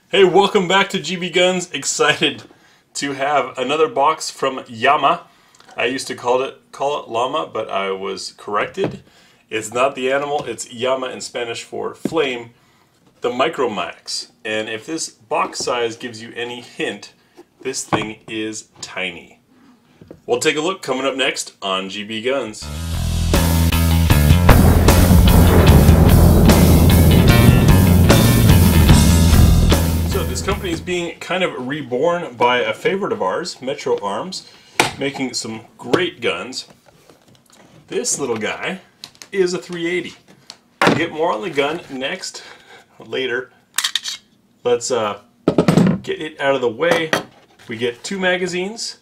Hey, welcome back to GBGuns. Excited to have another box from Llama. I used to call it Llama, but I was corrected. It's not the animal, it's Llama in Spanish for flame, the Micromax. And if this box size gives you any hint, this thing is tiny. We'll take a look coming up next on GBGuns. This company is being kind of reborn by a favorite of ours, Metro Arms, making some great guns. This little guy is a 380. We'll get more on the gun later. Let's get it out of the way. We get 2 magazines,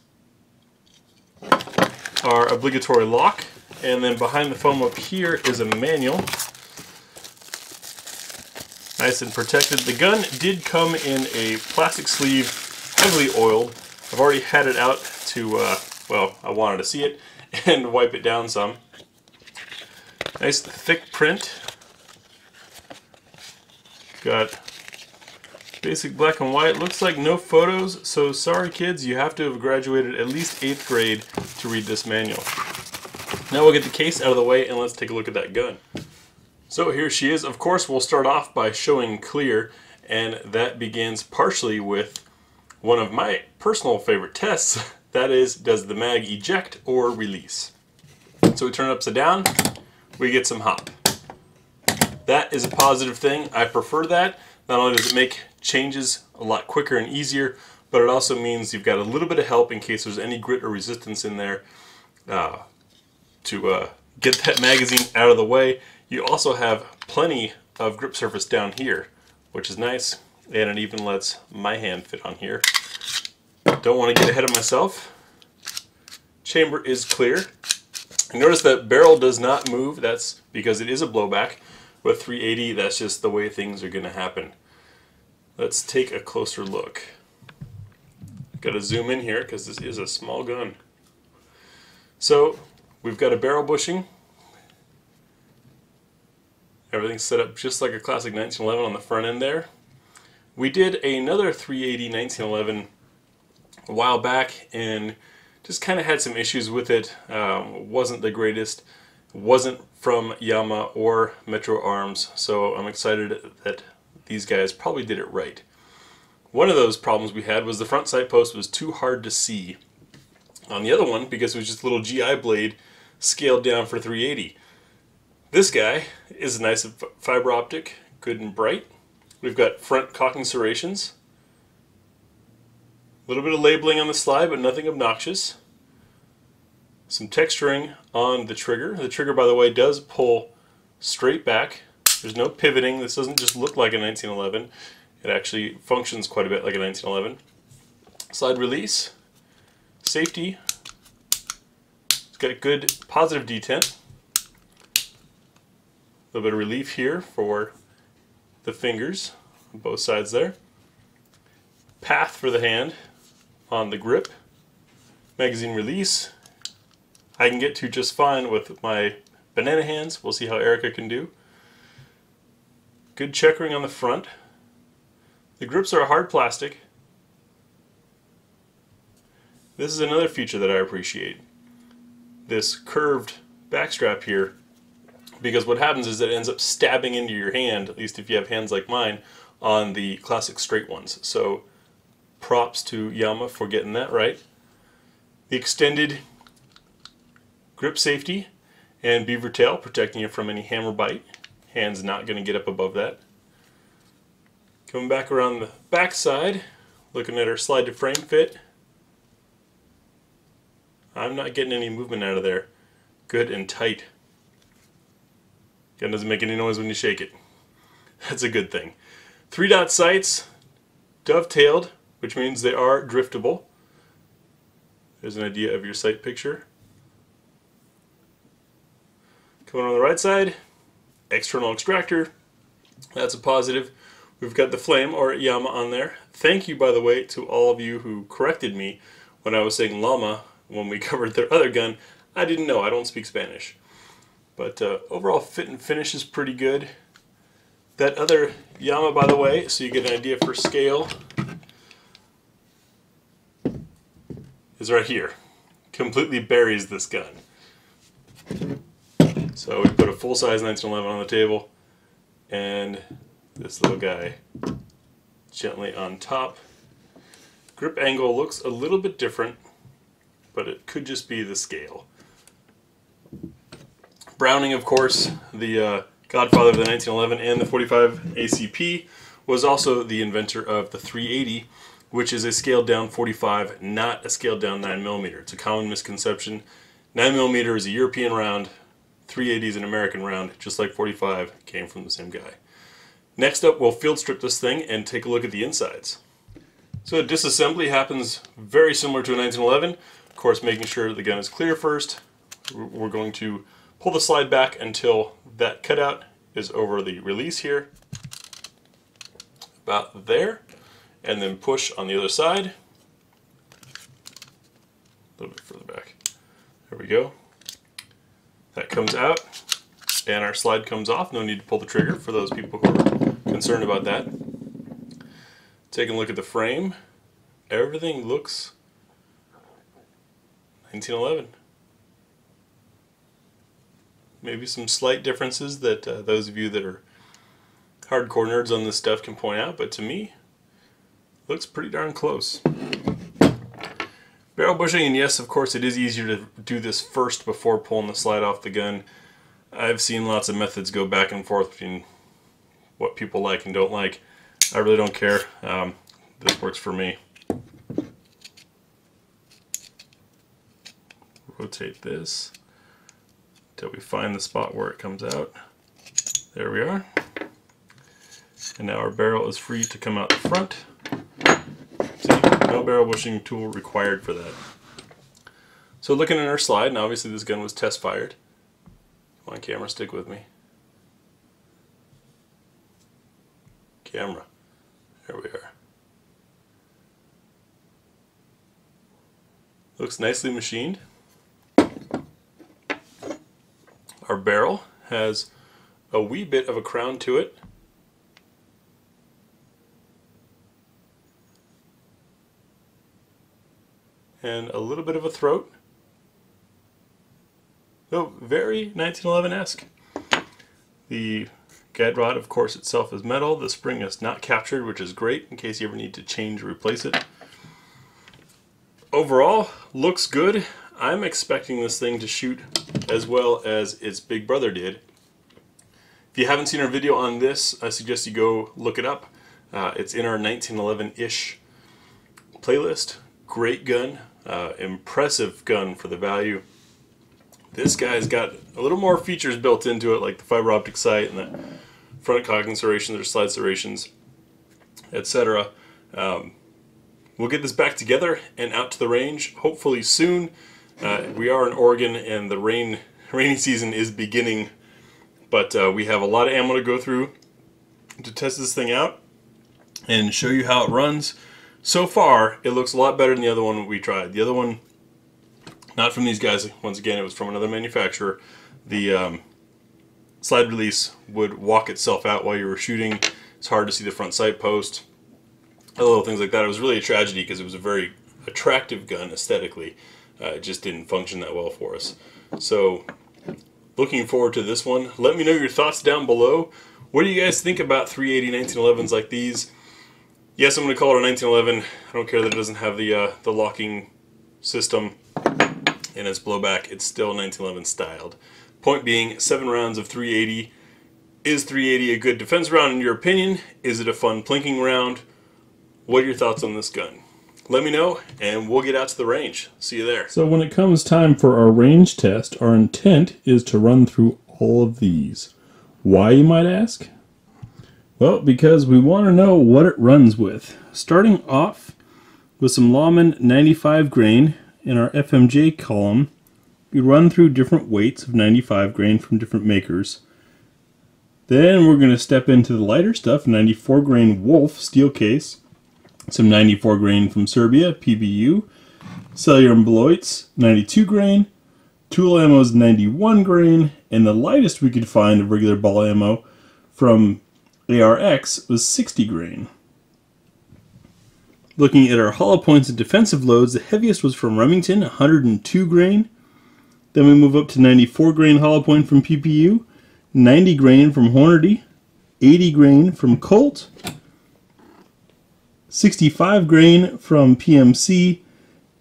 our obligatory lock, and then behind the foam up here is a manual. Nice and protected. The gun did come in a plastic sleeve, heavily oiled. I've already had it out to, well, I wanted to see it and wipe it down some. Nice thick print. Got basic black and white. Looks like no photos, so sorry kids, you have to have graduated at least 8th grade to read this manual. Now we'll get the case out of the way and let's take a look at that gun. So here she is. Of course, we'll start off by showing clear, and that begins partially with one of my personal favorite tests. That is, does the mag eject or release? So we turn it upside down, we get some hop. That is a positive thing. I prefer that. Not only does it make changes a lot quicker and easier, but it also means you've got a little bit of help in case there's any grit or resistance in there to get that magazine out of the way. You also have plenty of grip surface down here, which is nice, and it even lets my hand fit on here. Don't want to get ahead of myself. Chamber is clear. Notice that barrel does not move. That's because it is a blowback. With 380, that's just the way things are going to happen. Let's take a closer look. Got to zoom in here because this is a small gun. So we've got a barrel bushing. Everything's set up just like a classic 1911 on the front end there. We did another 380 1911 a while back and just kind of had some issues with it. Wasn't the greatest. Wasn't from Llama or Metro Arms, so I'm excited that these guys probably did it right. One of those problems we had was the front sight post was too hard to see on the other one because it was just a little GI blade scaled down for 380. This guy is nice fiber optic, good and bright. We've got front cocking serrations. A little bit of labeling on the slide, but nothing obnoxious. Some texturing on the trigger. The trigger, by the way, does pull straight back. There's no pivoting. This doesn't just look like a 1911. It actually functions quite a bit like a 1911. Slide release. Safety. It's got a good positive detent. A little bit of relief here for the fingers on both sides there. Path for the hand on the grip. Magazine release. I can get to just fine with my banana hands. We'll see how Erica can do. Good checkering on the front. The grips are a hard plastic. This is another feature that I appreciate. This curved backstrap here, because what happens is that it ends up stabbing into your hand, at least if you have hands like mine, on the classic straight ones. So props to Llama for getting that right. The extended grip safety and beaver tail protecting you from any hammer bite. Hand's not going to get up above that. Coming back around the back side, looking at our slide to frame fit. I'm not getting any movement out of there. Good and tight. Gun doesn't make any noise when you shake it. That's a good thing. 3-dot sights, dovetailed, which means they are driftable. There's an idea of your sight picture. Coming on the right side, external extractor. That's a positive. We've got the flame, or Llama, on there. Thank you, by the way, to all of you who corrected me when I was saying Llama when we covered their other gun. I didn't know. I don't speak Spanish. But overall fit and finish is pretty good. That other Llama, by the way, so you get an idea for scale, is right here. Completely buries this gun. So we put a full-size 1911 on the table, and this little guy gently on top. Grip angle looks a little bit different, but it could just be the scale. Browning, of course, the godfather of the 1911 and the 45 ACP, was also the inventor of the 380, which is a scaled down 45, not a scaled down 9mm. It's a common misconception. 9mm is a European round, 380 is an American round, just like 45 came from the same guy. Next up, we'll field strip this thing and take a look at the insides. So disassembly happens very similar to a 1911. Of course, making sure the gun is clear first. We're going to pull the slide back until that cutout is over the release here, about there, and then push on the other side, a little bit further back. There we go. That comes out, and our slide comes off. No need to pull the trigger for those people who are concerned about that. Taking a look at the frame, everything looks 1911. Maybe some slight differences that those of you that are hardcore nerds on this stuff can point out, but to me, looks pretty darn close. Barrel bushing, and yes, of course, it is easier to do this first before pulling the slide off the gun. I've seen lots of methods go back and forth between what people like and don't like. I really don't care. This works for me. Rotate this until we find the spot where it comes out. There we are. And now our barrel is free to come out the front. See, no barrel bushing tool required for that. So looking at our slide, and obviously this gun was test fired. Come on, camera, stick with me. Camera. There we are. Looks nicely machined. Our barrel has a wee bit of a crown to it. And a little bit of a throat. So very 1911-esque. The guide rod, of course, itself is metal. The spring is not captured, which is great in case you ever need to change or replace it. Overall, looks good. I'm expecting this thing to shoot as well as its big brother did. If you haven't seen our video on this, I suggest you go look it up. It's in our 1911-ish playlist. Great gun, impressive gun for the value. This guy's got a little more features built into it, like the fiber optic sight and the front cocking serrations or slide serrations, etc. We'll get this back together and out to the range hopefully soon. We are in Oregon and the rainy season is beginning, but we have a lot of ammo to go through to test this thing out and show you how it runs. So far, it looks a lot better than the other one we tried. The other one, not from these guys, once again, it was from another manufacturer. The slide release would walk itself out while you were shooting. It's hard to see the front sight post. Little things like that. It was really a tragedy because it was a very attractive gun aesthetically. It just didn't function that well for us. So, looking forward to this one. Let me know your thoughts down below. What do you guys think about 380 1911s like these? Yes, I'm going to call it a 1911. I don't care that it doesn't have the locking system and its blowback. It's still 1911 styled. Point being, 7 rounds of 380. Is 380 a good defense round in your opinion? Is it a fun plinking round? What are your thoughts on this gun? Let me know, and we'll get out to the range. See you there. So when it comes time for our range test, our intent is to run through all of these. Why, you might ask? Well, because we want to know what it runs with. Starting off with some Llama 95 grain in our FMJ column, we run through different weights of 95 grain from different makers. Then we're going to step into the lighter stuff, 94 grain Wolf steel case. Some 94 grain from Serbia, PBU, cellular and Beloits, 92 grain, tool ammo is 91 grain, and the lightest we could find of regular ball ammo from ARX was 60 grain. Looking at our hollow points and defensive loads, the heaviest was from Remington, 102 grain. Then we move up to 94 grain hollow point from PPU, 90 grain from Hornady, 80 grain from Colt, 65 grain from PMC,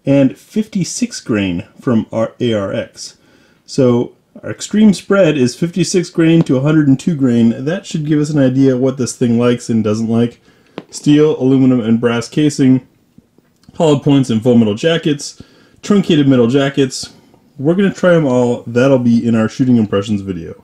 and 56 grain from ARX. So our extreme spread is 56 grain to 102 grain. That should give us an idea what this thing likes and doesn't like. Steel, aluminum, and brass casing, hollow points and full metal jackets, truncated metal jackets. We're going to try them all. That'll be in our shooting impressions video.